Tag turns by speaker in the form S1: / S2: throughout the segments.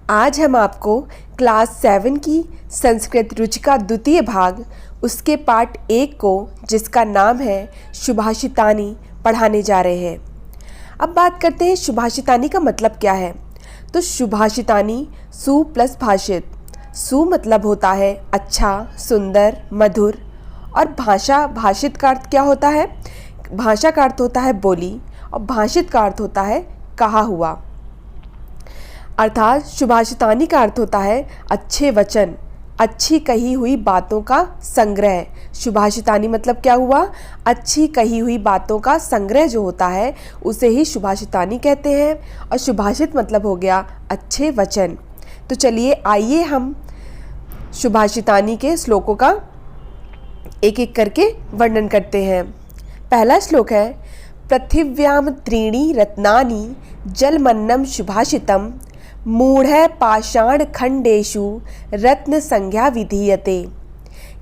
S1: आज हम आपको क्लास 7 की संस्कृत रुचि का द्वितीय भाग उसके पार्ट 1 को जिसका नाम है सुभाषितानी पढ़ाने जा रहे हैं। अब बात करते हैं सुभाषितानी का मतलब क्या है। तो सुभाषितानी सु प्लस भाषित, सु मतलब होता है अच्छा, सुंदर, मधुर, और भाषा भाषित का अर्थ क्या होता है? भाषा का अर्थ होता है बोली और भाषित का अर्थ होता है कहा हुआ। अर्थात सुभाषितानी का अर्थ होता है अच्छे वचन, अच्छी कही हुई बातों का संग्रह। सुभाषितानी मतलब क्या हुआ? अच्छी कही हुई बातों का संग्रह जो होता है उसे ही सुभाषितानी कहते हैं। और सुभाषित मतलब हो गया अच्छे वचन। तो चलिए आइए हम सुभाषितानी के श्लोकों का एक एक करके वर्णन करते हैं। पहला श्लोक है पृथिव्याम त्रीणि रत्नानि जलमन्नं सुभाषितम् मूढ़ पाषाण खंडेषु रत्न संज्ञा विधीयते।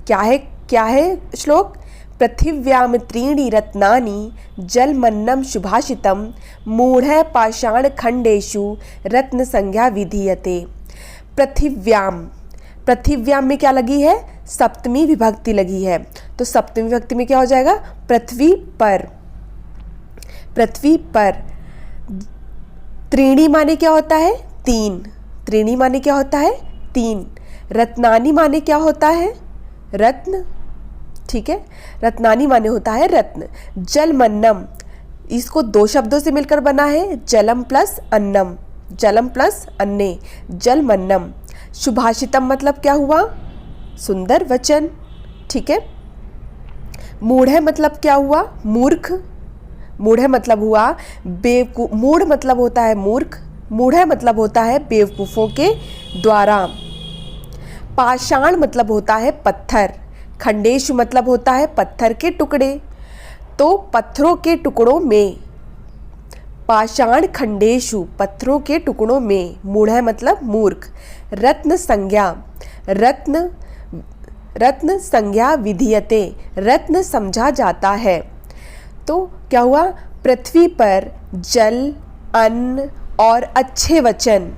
S1: क्या है श्लोक? पृथिव्याम त्रीणि रत्नानि जलमन्नं सुभाषितम् मूढ़ पाषाण खंडेषु रत्न संज्ञा विधीयते। पृथिव्याम, पृथिव्याम में क्या लगी है? सप्तमी विभक्ति लगी है। तो सप्तमी विभक्ति में क्या हो जाएगा? पृथ्वी पर। पृथ्वी पर। त्रीणी माने क्या होता है? तीन। त्रीणी माने क्या होता है? तीन। रत्नानी माने क्या होता है? रत्न। ठीक है, रत्नानी माने होता है रत्न। जलमन्नम, इसको दो शब्दों से मिलकर बना है, जलम प्लस अन्नम, जलम प्लस अन्ने, जलमन्नम। सुभाषितम मतलब क्या हुआ? सुंदर वचन। ठीक है। मूढ़ मतलब क्या हुआ? मूर्ख। मूढ़ मतलब हुआ बेवकूफ। मूढ़ मतलब होता है मूर्ख। मूढ़ मतलब होता है बेवकूफ़ों के द्वारा। पाषाण मतलब होता है पत्थर। खंडेशु मतलब होता है पत्थर के टुकड़े। तो पत्थरों के टुकड़ों में, पाषाण खंडेशु पत्थरों के टुकड़ों में, मूढ़ मतलब मूर्ख। रत्न संज्ञा, रत्न संज्ञा विधीयते, रत्न समझा जाता है। तो क्या हुआ? पृथ्वी पर जल, अन्न और अच्छे वचन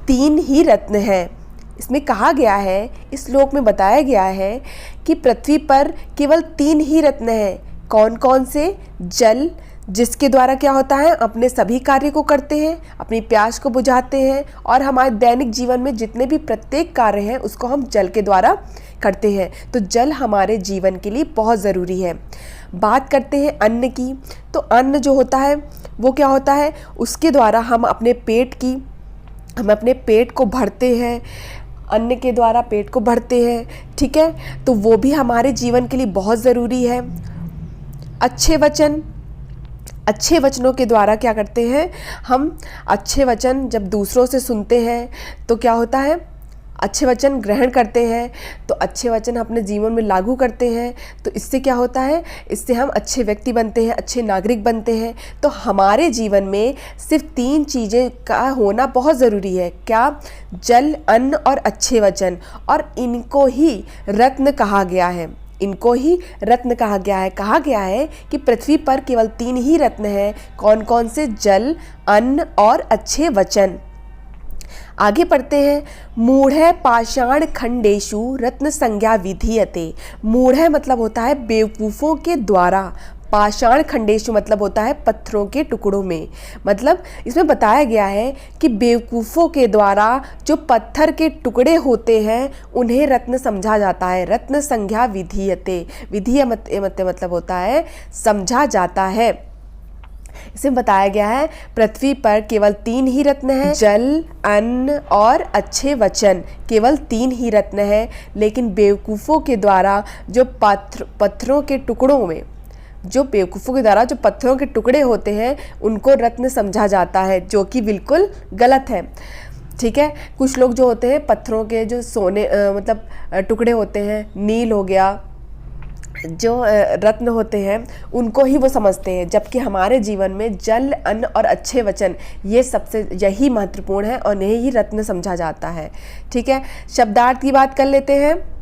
S1: तीन ही रत्न हैं। इसमें कहा गया है, इस श्लोक में बताया गया है कि पृथ्वी पर केवल तीन ही रत्न हैं। कौन कौन से? जल, जिसके द्वारा क्या होता है? अपने सभी कार्य को करते हैं, अपनी प्यास को बुझाते हैं, और हमारे दैनिक जीवन में जितने भी प्रत्येक कार्य हैं उसको हम जल के द्वारा करते हैं। तो जल हमारे जीवन के लिए बहुत ज़रूरी है। बात करते हैं अन्न की। तो अन्न जो होता है वो क्या होता है? उसके द्वारा हम अपने पेट को भरते हैं, अन्न के द्वारा पेट को भरते हैं। ठीक है, तो वो भी हमारे जीवन के लिए बहुत ज़रूरी है। अच्छे वचन, अच्छे वचनों के द्वारा क्या करते हैं हम? अच्छे वचन जब दूसरों से सुनते हैं तो क्या होता है? अच्छे वचन ग्रहण करते हैं, तो अच्छे वचन अपने जीवन में लागू करते हैं। तो इससे क्या होता है? इससे हम अच्छे व्यक्ति बनते हैं, अच्छे नागरिक बनते हैं। तो हमारे जीवन में सिर्फ तीन चीज़ें का होना बहुत ज़रूरी है। क्या? जल, अन्न और अच्छे वचन। और इनको ही रत्न कहा गया है। इनको ही रत्न कहा गया है। कहा गया है कि पृथ्वी पर केवल तीन ही रत्न हैं। कौन कौन से? जल, अन्न और अच्छे वचन। आगे पढ़ते हैं। मूढ़ पाषाण खंडेशु रत्न संज्ञा विधीयते। मूढ़ मतलब होता है बेवकूफ़ों के द्वारा। पाषाण खंडेशु मतलब होता है पत्थरों के टुकड़ों में। मतलब इसमें बताया गया है कि बेवकूफ़ों के द्वारा जो पत्थर के टुकड़े होते हैं उन्हें रत्न समझा जाता है। रत्न संज्ञा विधीयते। विधीय मतलब होता है समझा जाता है। इसमें बताया गया है पृथ्वी पर केवल तीन ही रत्न हैं, जल, अन्न और अच्छे वचन। केवल तीन ही रत्न हैं, लेकिन बेवकूफ़ों के द्वारा जो पत्थरों के टुकड़ों में, जो बेवकूफ़ों के द्वारा जो पत्थरों के टुकड़े होते हैं उनको रत्न समझा जाता है, जो कि बिल्कुल गलत है। ठीक है, कुछ लोग जो होते हैं पत्थरों के जो सोने मतलब टुकड़े होते हैं, नील हो गया, जो रत्न होते हैं उनको ही वो समझते हैं, जबकि हमारे जीवन में जल, अन्न और अच्छे वचन ये सबसे यही महत्वपूर्ण है और यही रत्न समझा जाता है। ठीक है, शब्दार्थ की बात कर लेते हैं।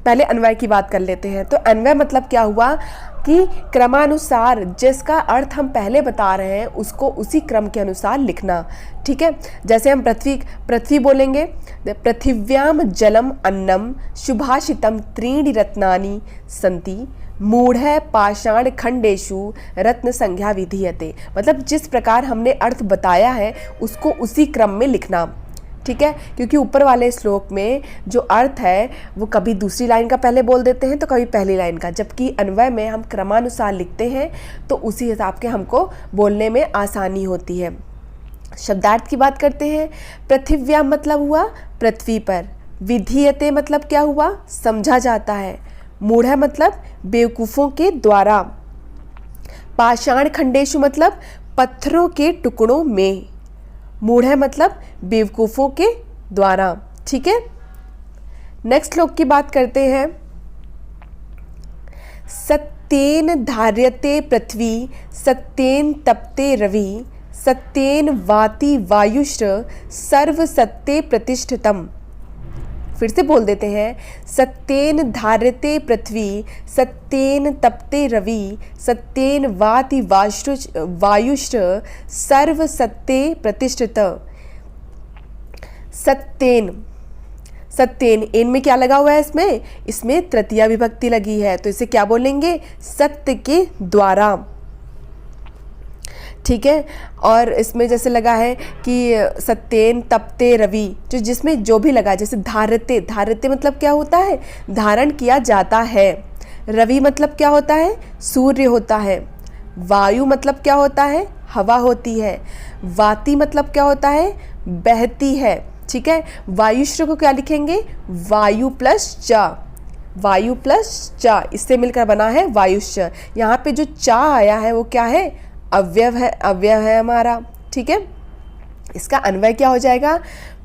S1: पहले अन्वय की बात कर लेते हैं। तो अन्वय मतलब क्या हुआ? कि क्रमानुसार जिसका अर्थ हम पहले बता रहे हैं उसको उसी क्रम के अनुसार लिखना। ठीक है, जैसे हम पृथ्वी बोलेंगे, पृथिव्याम जलम अन्नम सुभाषितम त्रीणि रत्नानि संति मूढ़ पाषाण खंडेशु रत्न संज्ञा विधीयते। मतलब जिस प्रकार हमने अर्थ बताया है उसको उसी क्रम में लिखना। ठीक है, क्योंकि ऊपर वाले श्लोक में जो अर्थ है वो कभी दूसरी लाइन का पहले बोल देते हैं तो कभी पहली लाइन का, जबकि अन्वय में हम क्रमानुसार लिखते हैं तो उसी हिसाब के हमको बोलने में आसानी होती है। शब्दार्थ की बात करते हैं। पृथिव्या मतलब हुआ पृथ्वी पर, विधीयते मतलब क्या हुआ, समझा जाता है, मूढ़ मतलब बेवकूफ़ों के द्वारा, पाषाण खंडेशु मतलब पत्थरों के टुकड़ों में, मूढ़ मतलब बेवकूफ़ों के द्वारा। ठीक है, नेक्स्ट श्लोक की बात करते हैं। सत्येन धार्यते पृथ्वी सत्येन तपते रवि सत्येन वाति वायुश्र सर्व सत्ये प्रतिष्ठितम। फिर से बोल देते हैं। सत्येन धार्यते पृथ्वी सत्येन तपते रवि सत्येन वाति वायुश्र सर्व सत्ये प्रतिष्ठित। सत्येन, सत्येन एन में क्या लगा हुआ है, इसमें तृतीया विभक्ति लगी है, तो इसे क्या बोलेंगे, सत्य के द्वारा। ठीक है, और इसमें जैसे लगा है कि सत्येन तपते रवि, जो जिसमें जो भी लगा, जैसे धारते, धारते मतलब क्या होता है, धारण किया जाता है। रवि मतलब क्या होता है, सूर्य होता है। वायु मतलब क्या होता है, हवा होती है। वाति मतलब क्या होता है, बहती है। ठीक है, वायुश्र को क्या लिखेंगे, वायु प्लस च, वायु प्लस च, इससे मिलकर बना है वायुश्र। यहाँ पे जो चा आया है वो क्या है, अव्यव है, अव्यव है हमारा। ठीक है, इसका अन्वय क्या हो जाएगा,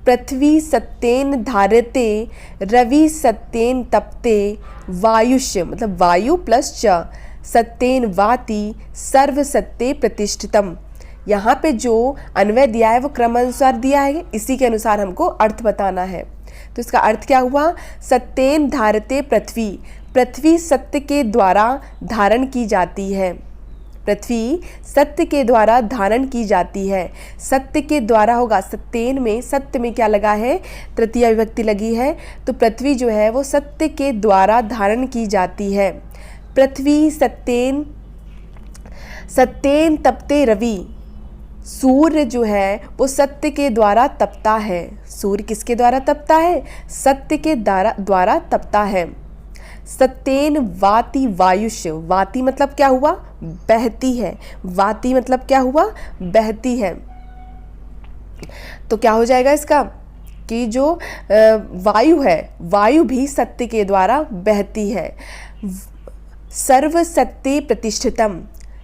S1: पृथ्वी सत्येन धारते रवि सत्येन तपते वायुष्य मतलब वायु प्लस च सत्येन वाति सर्व सत्ये प्रतिष्ठितम। यहाँ पे जो अन्वय दिया है वो क्रमानुसार दिया है, इसी के अनुसार हमको अर्थ बताना है। तो इसका अर्थ क्या हुआ, सत्येन धारते पृथ्वी, पृथ्वी सत्य के द्वारा धारण की जाती है। पृथ्वी सत्य के द्वारा धारण की जाती है। सत्य के द्वारा होगा, सत्येन में सत्य में क्या लगा है, तृतीया विभक्ति लगी है, तो पृथ्वी जो है वो सत्य के द्वारा धारण की जाती है। पृथ्वी सत्येन, सत्येन तपते रवि, सूर्य जो है वो सत्य के द्वारा तपता है। सूर्य किसके द्वारा तपता है, सत्य के द्वारा तपता है। सत्येन वाति वायुष्य, वाति मतलब क्या हुआ, बहती है। वाति मतलब क्या हुआ, बहती है। तो क्या हो जाएगा इसका कि जो वायु है, वायु भी सत्य के द्वारा बहती है। सर्व सत्ये प्रतिष्ठितम,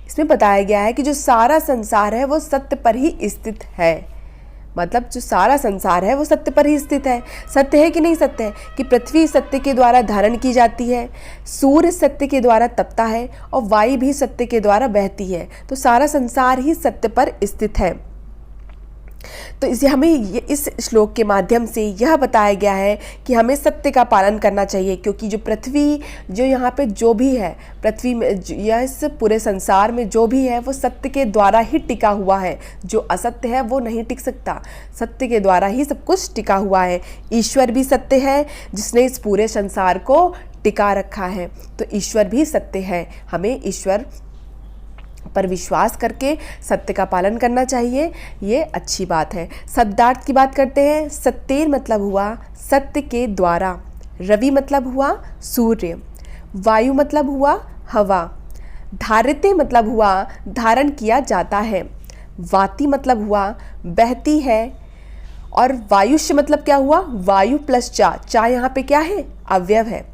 S1: इसमें बताया गया है कि जो सारा संसार है वो सत्य पर ही स्थित है। मतलब जो सारा संसार है वो सत्य पर ही स्थित है। सत्य है कि नहीं सत्य है, कि पृथ्वी सत्य के द्वारा धारण की जाती है, सूर्य सत्य के द्वारा तपता है और वायु भी सत्य के द्वारा बहती है। तो सारा संसार ही सत्य पर स्थित है। तो इसे हमें इस श्लोक के माध्यम से यह बताया गया है कि हमें सत्य का पालन करना चाहिए, क्योंकि जो पृथ्वी, जो यहाँ पे जो भी है पृथ्वी में, या इस पूरे संसार में जो भी है वो सत्य के द्वारा ही टिका हुआ है। जो असत्य है वो नहीं टिक सकता, सत्य के द्वारा ही सब कुछ टिका हुआ है। ईश्वर भी सत्य है जिसने इस पूरे संसार को टिका रखा है, तो ईश्वर भी सत्य है। हमें ईश्वर पर विश्वास करके सत्य का पालन करना चाहिए, ये अच्छी बात है। शब्दार्थ की बात करते हैं। सत्येन मतलब हुआ सत्य के द्वारा, रवि मतलब हुआ सूर्य, वायु मतलब हुआ हवा, धारते मतलब हुआ धारण किया जाता है, वाति मतलब हुआ बहती है, और वायुष्य मतलब क्या हुआ, वायु प्लस चा, चा यहाँ पे क्या है, अव्यव है।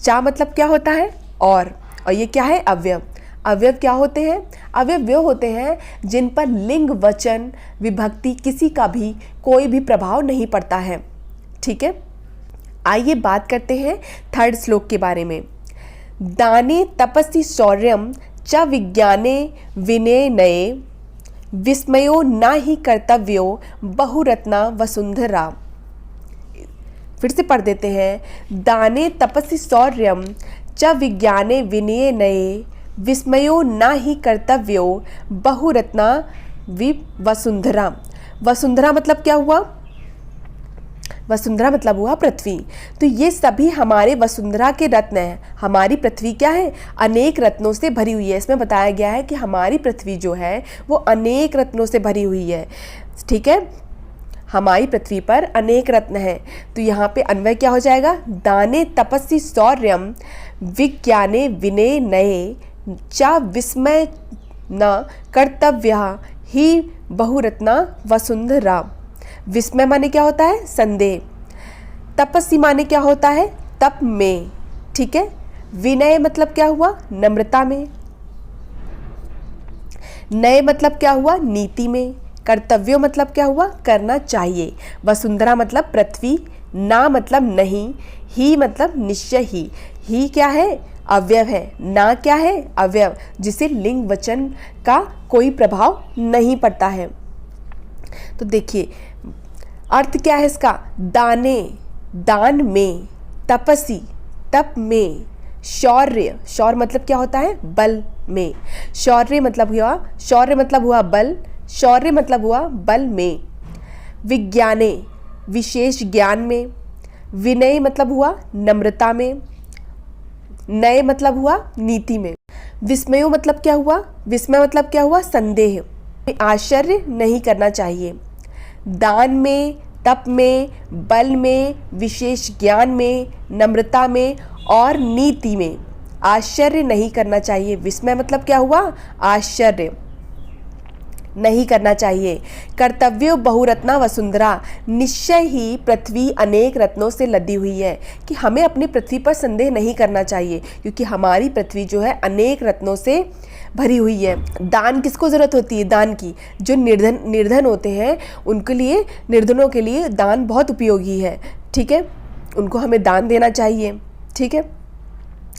S1: चा मतलब क्या होता है, और ये क्या है, अव्यव। अवयव क्या होते हैं, अवयव वे होते हैं जिन पर लिंग वचन विभक्ति किसी का भी कोई भी प्रभाव नहीं पड़ता है। ठीक है, आइए बात करते हैं थर्ड श्लोक के बारे में। दाने तपसि शौर्यम च विज्ञाने विनयनये विस्मयो न ही कर्तव्यो बहुरत्ना वसुंधरा। फिर से पढ़ देते हैं। दाने तपसि शौर्यम च विज्ञाने विनयनये विस्मयो न हि कर्तव्यो बहुरत्ना वसुंधरा। वसुंधरा मतलब क्या हुआ? वसुंधरा मतलब हुआ पृथ्वी। तो ये सभी हमारे वसुंधरा के रत्न हैं। हमारी पृथ्वी क्या है? अनेक रत्नों से भरी हुई है। इसमें बताया गया है कि हमारी पृथ्वी जो है वो अनेक रत्नों से भरी हुई है। ठीक है, हमारी पृथ्वी पर अनेक रत्न हैं। तो यहाँ पे अन्वय क्या हो जाएगा? दाने तपस्वी शौर्यम विज्ञाने विनय नये चा विस्मय न कर्तव्य ही बहुरत्ना वसुंधरा। विस्मय माने क्या होता है? संदेह। तपस्वी माने क्या होता है? तप में। ठीक है, विनय मतलब क्या हुआ? नम्रता में। नए मतलब क्या हुआ? नीति में। कर्तव्य मतलब क्या हुआ? करना चाहिए। वसुंधरा मतलब पृथ्वी। ना मतलब नहीं। ही मतलब निश्चय ही। ही क्या है? अवयव है। ना क्या है? अवयव, जिसे लिंग वचन का कोई प्रभाव नहीं पड़ता है। तो देखिए अर्थ क्या है इसका? दाने, दान में। तपस्वी, तप में। शौर्य, शौर्य मतलब क्या होता है? बल में। शौर्य मतलब हुआ बल। शौर्य मतलब हुआ बल में। विज्ञाने, विशेष ज्ञान में। विनय मतलब हुआ नम्रता में। नए मतलब हुआ नीति में। विस्मयो मतलब क्या हुआ? विस्मय मतलब क्या हुआ? संदेह। आश्चर्य नहीं करना चाहिए। दान में, तप में, बल में, विशेष ज्ञान में, नम्रता में और नीति में आश्चर्य नहीं करना चाहिए। विस्मय मतलब क्या हुआ? आश्चर्य नहीं करना चाहिए। कर्तव्य बहुरत्ना वसुंधरा, निश्चय ही पृथ्वी अनेक रत्नों से लदी हुई है। कि हमें अपनी पृथ्वी पर संदेह नहीं करना चाहिए, क्योंकि हमारी पृथ्वी जो है अनेक रत्नों से भरी हुई है। दान किसको ज़रूरत होती है? दान की। जो निर्धन होते हैं उनके लिए, निर्धनों के लिए दान बहुत उपयोगी है। ठीक है, उनको हमें दान देना चाहिए। ठीक है,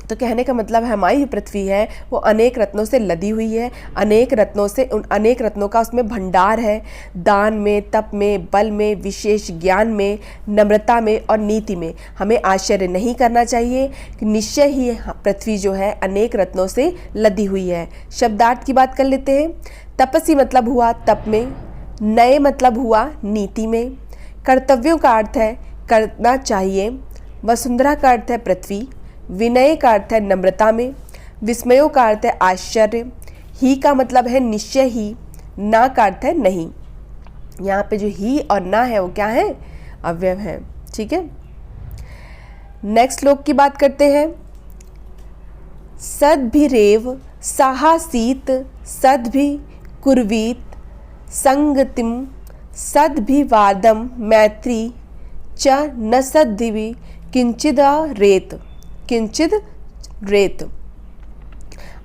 S1: तो कहने का मतलब है हमारी पृथ्वी है वो अनेक रत्नों से लदी हुई है। अनेक रत्नों का उसमें भंडार है। दान में, तप में, बल में, विशेष ज्ञान में, नम्रता में और नीति में हमें आश्चर्य नहीं करना चाहिए। निश्चय ही पृथ्वी जो है अनेक रत्नों से लदी हुई है। शब्दार्थ की बात कर लेते हैं। तपस्वी मतलब हुआ तप में। नए मतलब हुआ नीति में। कर्तव्यों का अर्थ है करना चाहिए। वसुंधरा का अर्थ है पृथ्वी। विनय का अर्थ है नम्रता में। विस्मयों का अर्थ है आश्चर्य। ही का मतलब है निश्चय ही। ना का अर्थ है नहीं। यहाँ पे जो ही और ना है वो क्या है? अव्यय है। ठीक है, नेक्स्ट श्लोक की बात करते हैं। सद्भिरेव साहसीत सद्भि कुर्वीत संगतिम सद्भिवादम मैत्री च न सद्भिवि किंचिद रेत।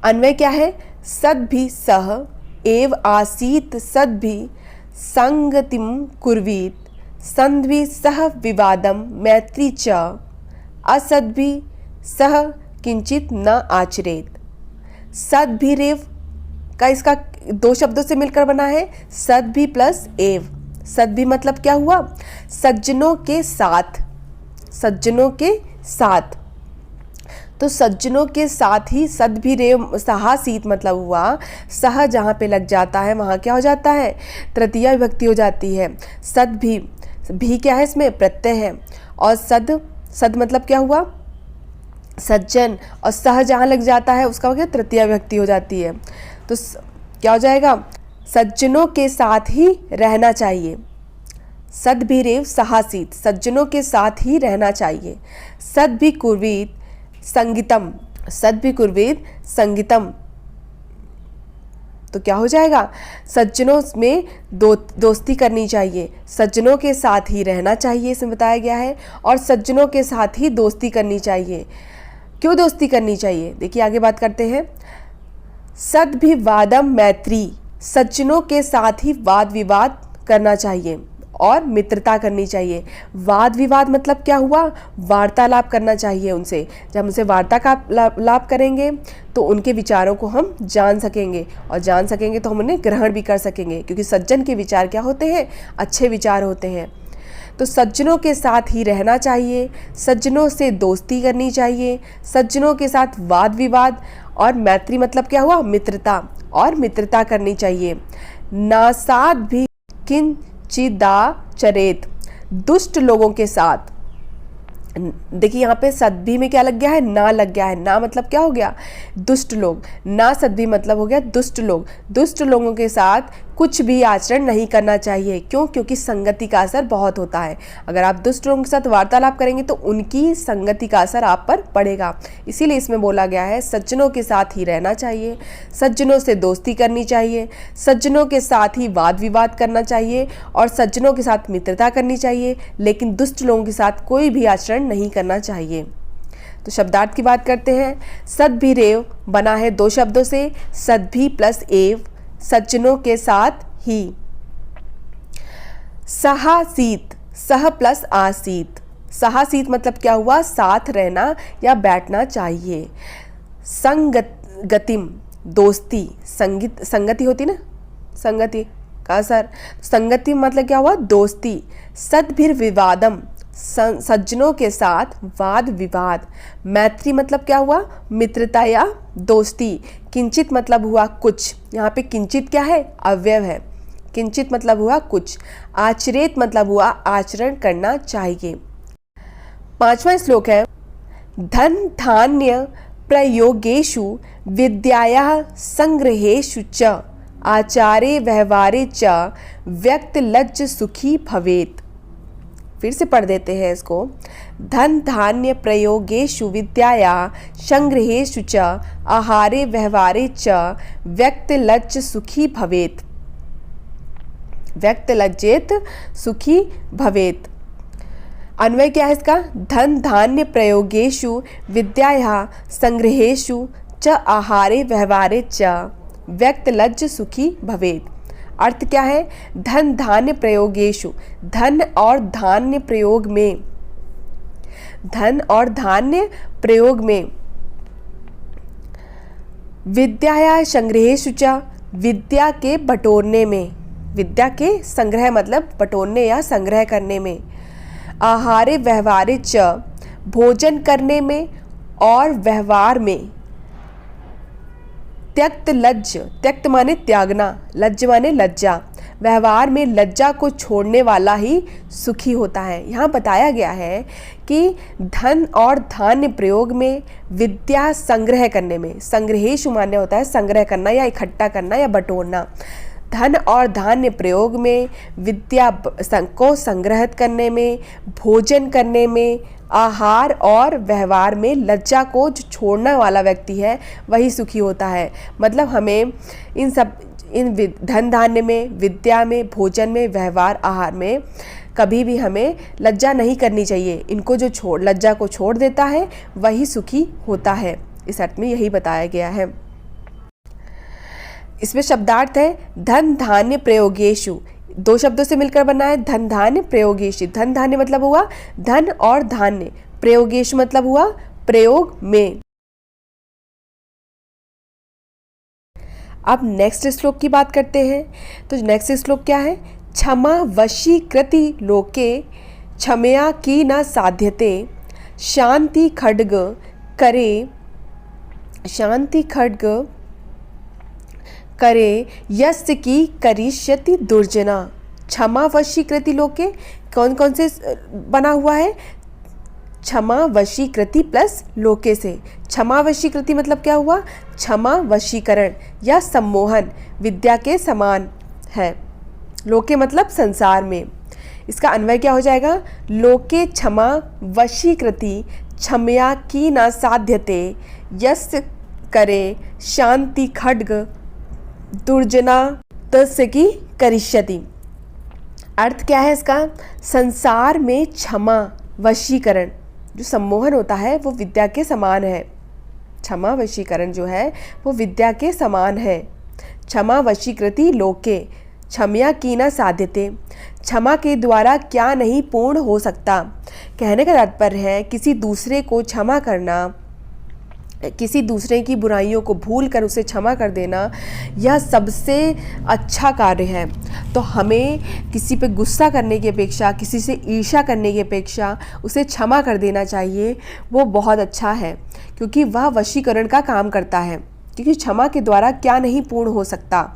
S1: अन्वय क्या है? सद्भि सह एव आसीत सद्भि संगतिम कुर्वीत सद्भि सह विवादम मैत्री च असद्भि सह किंचित न आचरेत। सद्भिरेव का इसका दो शब्दों से मिलकर बना है, सद्भि प्लस एव। सद्भि मतलब क्या हुआ? सज्जनों के साथ। सज्जनों के साथ। तो सज्जनों के साथ ही सद्भिरेव साहसीत मतलब हुआ सह जहाँ पे लग जाता है वहाँ क्या हो जाता है? तृतीया विभक्ति हो जाती है। सद्भि, भी क्या है इसमें? प्रत्यय है। और सद मतलब क्या हुआ? सज्जन। और सह जहाँ लग जाता है उसका क्या? तृतीया विभक्ति हो जाती है। तो क्या हो जाएगा? सज्जनों के साथ ही रहना चाहिए। सद्भिरेव साहसीत, सज्जनों के साथ ही रहना चाहिए। सद्भि कुर्वीत संगीतम, सद्भि कुर्वीत संगीतम, तो क्या हो जाएगा? सज्जनों में दोस्ती करनी चाहिए। सज्जनों के साथ ही रहना चाहिए इसमें बताया गया है। और सज्जनों के साथ ही दोस्ती करनी चाहिए। क्यों दोस्ती करनी चाहिए? देखिए आगे बात करते हैं। सद्भिवादम मैत्री, सज्जनों के साथ ही वाद विवाद करना चाहिए और मित्रता करनी चाहिए। वाद विवाद मतलब क्या हुआ? वार्तालाप करना चाहिए उनसे। जब हम उनसे वार्तालाप करेंगे तो उनके विचारों को हम जान सकेंगे, और जान सकेंगे तो हम उन्हें ग्रहण भी कर सकेंगे, क्योंकि सज्जन के विचार क्या होते हैं? अच्छे विचार होते हैं। तो सज्जनों के साथ ही रहना चाहिए, सज्जनों से दोस्ती करनी चाहिए, सज्जनों के साथ वाद विवाद और मैत्री मतलब क्या हुआ, मित्रता, और मित्रता करनी चाहिए। नासाद भी किंचिदाचरेत, दुष्ट लोगों के साथ। देखिए यहाँ पे सद्भी में क्या लग गया है, ना लग गया है। ना मतलब क्या हो गया, दुष्ट लोग। ना सद्भी मतलब हो गया दुष्ट लोग। दुष्ट लोगों के साथ कुछ भी आचरण नहीं करना चाहिए। क्यों? क्योंकि संगति का असर बहुत होता है। अगर आप दुष्ट लोगों के साथ वार्तालाप करेंगे तो उनकी संगति का असर आप पर पड़ेगा। इसीलिए इसमें बोला गया है सज्जनों के साथ ही रहना चाहिए, सज्जनों से दोस्ती करनी चाहिए, सज्जनों के साथ ही वाद विवाद करना चाहिए और सज्जनों के साथ मित्रता करनी चाहिए, लेकिन दुष्ट लोगों के साथ कोई भी आचरण नहीं करना चाहिए। तो शब्दार्थ की बात करते हैं। सद्भिरेव बना है दो शब्दों से, सद्भि प्लस एव, सज्जनों के साथ ही। सहासीत, सह प्लस आसीत, सहासीत मतलब क्या हुआ, साथ रहना या बैठना चाहिए। संगतिम दोस्ती, संगति होती ना, संगति का सर, संगति मतलब क्या हुआ, दोस्ती। सद्भिर्विवादम, सज्जनों के साथ वाद विवाद। मैत्री मतलब क्या हुआ, मित्रता या दोस्ती। किंचित मतलब हुआ कुछ, यहाँ पे किंचित क्या है, अव्यव है। किंचित मतलब हुआ कुछ। आचरेत मतलब हुआ आचरण करना चाहिए। 5वां श्लोक है, धन धान्य प्रयोगेषु विद्यायाः संग्रहेषु च आचारे व्यवहारे च व्यक्त लज्ज सुखी भवेत्। फिर से पढ़ देते हैं इसको। धन धान्य प्रयोगेषु विद्याया संग्रहेषु च आहारे व्यवहारे च व्यक्त लज्ज सुखी भवेत्। व्यक्त लज्जेत सुखी भवेत्। अन्वय क्या है इसका, धन धान्य प्रयोगेषु विद्याया संग्रहेषु च आहारे व्यवहारे च व्यक्त लज्ज सुखी भवेत्। अर्थ क्या है, धन धान्य प्रयोगेषु, धन और धान्य प्रयोग में, धन और धान्य प्रयोग में, विद्याया संग्रहेषु च, विद्या के बटोरने में, विद्या के संग्रह मतलब बटोरने या संग्रह करने में, आहारे व्यवहारे च, भोजन करने में और व्यवहार में, त्यक्त लज्ज, त्यक्त माने त्यागना, लज्ज माने लज्जा, व्यवहार में लज्जा को छोड़ने वाला ही सुखी होता है। यहाँ बताया गया है कि धन और धान्य प्रयोग में, विद्या संग्रह करने में, संग्रहेषु माने होता है संग्रह करना या इकट्ठा करना या बटोरना। धन और धान्य प्रयोग में, विद्या को संग्रहित करने में, भोजन करने में, आहार और व्यवहार में लज्जा को जो छोड़ने वाला व्यक्ति है वही सुखी होता है। मतलब हमें इन धन धान्य में, विद्या में, भोजन में, व्यवहार, आहार में कभी भी हमें लज्जा नहीं करनी चाहिए। इनको जो लज्जा को छोड़ देता है वही सुखी होता है। इस अर्थ में यही बताया गया है। इसमें शब्दार्थ है धन धान्य प्रयोगेषु, दो शब्दों से मिलकर बना है धन धान्य प्रयोगेषु। धन धान्य मतलब हुआ धन और धान्य, प्रयोगेषु मतलब हुआ प्रयोग में। अब नेक्स्ट श्लोक की बात करते हैं। तो नेक्स्ट श्लोक क्या है, क्षमा वशीकृति लोके क्षमया की न साध्यते, शांति खड्ग करे, शांति खड्ग करे यस्य की करिष्यति दुर्जना। क्षमा वशीकृति लोके कौन कौन से बना हुआ है, क्षमा वशीकृति प्लस लोके से। क्षमा वशीकृति मतलब क्या हुआ, क्षमा वशीकरण या सम्मोहन विद्या के समान है। लोके मतलब संसार में। इसका अन्वय क्या हो जाएगा, लोके क्षमा वशीकृति क्षमया की न साध्यते, यस्य करे शांति खड्ग दुर्जना तस्य की करिष्यति। अर्थ क्या है इसका, संसार में क्षमा वशीकरण जो सम्मोहन होता है वो विद्या के समान है। क्षमा वशीकरण जो है वो विद्या के समान है। क्षमा वशीकृति लोके, क्षमया की न साध्यते, क्षमा के द्वारा क्या नहीं पूर्ण हो सकता। कहने का तात्पर्य है किसी दूसरे को क्षमा करना किसी दूसरे की बुराइयों को भूल कर उसे क्षमा कर देना, यह सबसे अच्छा कार्य है। तो हमें किसी पे गुस्सा करने की अपेक्षा, किसी से ईर्ष्या करने की अपेक्षा उसे क्षमा कर देना चाहिए। वो बहुत अच्छा है, क्योंकि वह वशीकरण का काम करता है, क्योंकि क्षमा के द्वारा क्या नहीं पूर्ण हो सकता।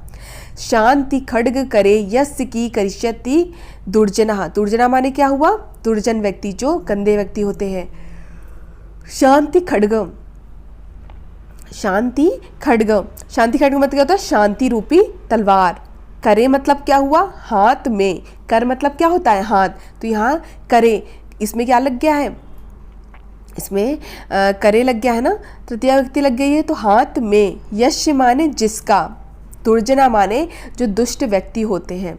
S1: शांति खड्ग करे यस्य की करिष्यति दुर्जना। दुर्जना माने क्या हुआ? दुर्जन व्यक्ति, जो गंदे व्यक्ति होते हैं। शांति खड्ग, शांति खड्ग, शांति खड्ग मतलब क्या होता है? शांति रूपी तलवार। करे मतलब क्या हुआ? हाथ में। कर मतलब क्या होता है? हाथ। तो यहाँ करे, इसमें क्या लग गया है? इसमें करे लग गया है ना, तृतीया व्यक्ति लग गई है। तो हाथ में। यश माने जिसका, दुर्जना माने जो दुष्ट व्यक्ति होते हैं।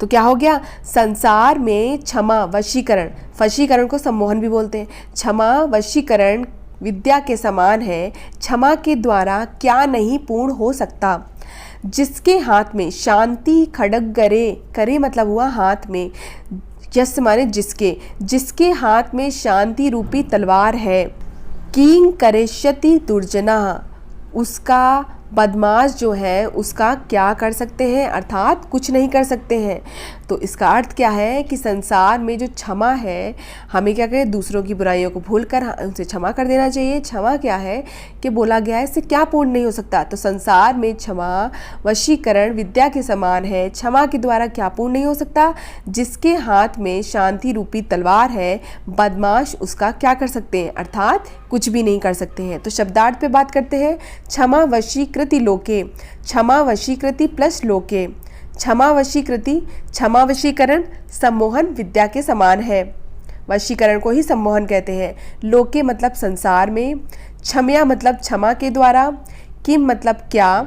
S1: तो क्या हो गया? संसार में क्षमा वशीकरण, वशीकरण को सम्मोहन भी बोलते हैं। क्षमा वशीकरण विद्या के समान है, क्षमा के द्वारा क्या नहीं पूर्ण हो सकता। जिसके हाथ में शांति खड्ग करे, करे मतलब हुआ हाथ में, यस माने जिसके, जिसके हाथ में शांति रूपी तलवार है। किंग करिष्यति दुर्जना, उसका बदमाश जो है उसका क्या कर सकते हैं? अर्थात कुछ नहीं कर सकते हैं। तो इसका अर्थ क्या है कि संसार में जो क्षमा है, हमें क्या करें? दूसरों की बुराइयों को भूलकर उनसे क्षमा कर देना चाहिए। क्षमा क्या है कि बोला गया है इससे क्या पूर्ण नहीं हो सकता। तो संसार में क्षमा वशीकरण विद्या के समान है। क्षमा के द्वारा क्या पूर्ण नहीं हो सकता? जिसके हाथ में शांति रूपी तलवार है, बदमाश उसका क्या कर सकते हैं? अर्थात कुछ भी नहीं कर सकते हैं। तो शब्दार्थ पे बात करते हैं। क्षमा वशीकृति लोके, क्षमा वशीकृति प्लस लोके। क्षमा वशीकृति, क्षमा वशीकरण सम्मोहन विद्या के समान है। वशीकरण को ही सम्मोहन कहते हैं। लोके मतलब संसार में। क्षम्या मतलब क्षमा के द्वारा। किम मतलब क्या।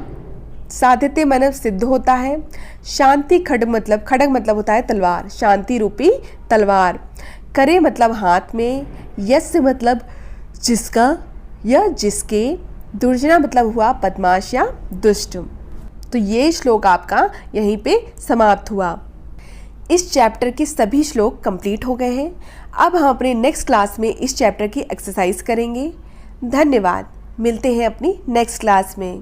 S1: साध्यते मतलब सिद्ध होता है। शांति खड्ग मतलब होता है तलवार, शांति रूपी तलवार। करे मतलब हाथ में। यस्य मतलब जिसका या जिसके। दुर्जना मतलब हुआ बदमाश या दुष्ट। तो ये श्लोक आपका यहीं पे समाप्त हुआ। इस चैप्टर के सभी श्लोक कंप्लीट हो गए हैं। अब हम अपने नेक्स्ट क्लास में इस चैप्टर की एक्सरसाइज करेंगे। धन्यवाद। मिलते हैं अपनी नेक्स्ट क्लास में।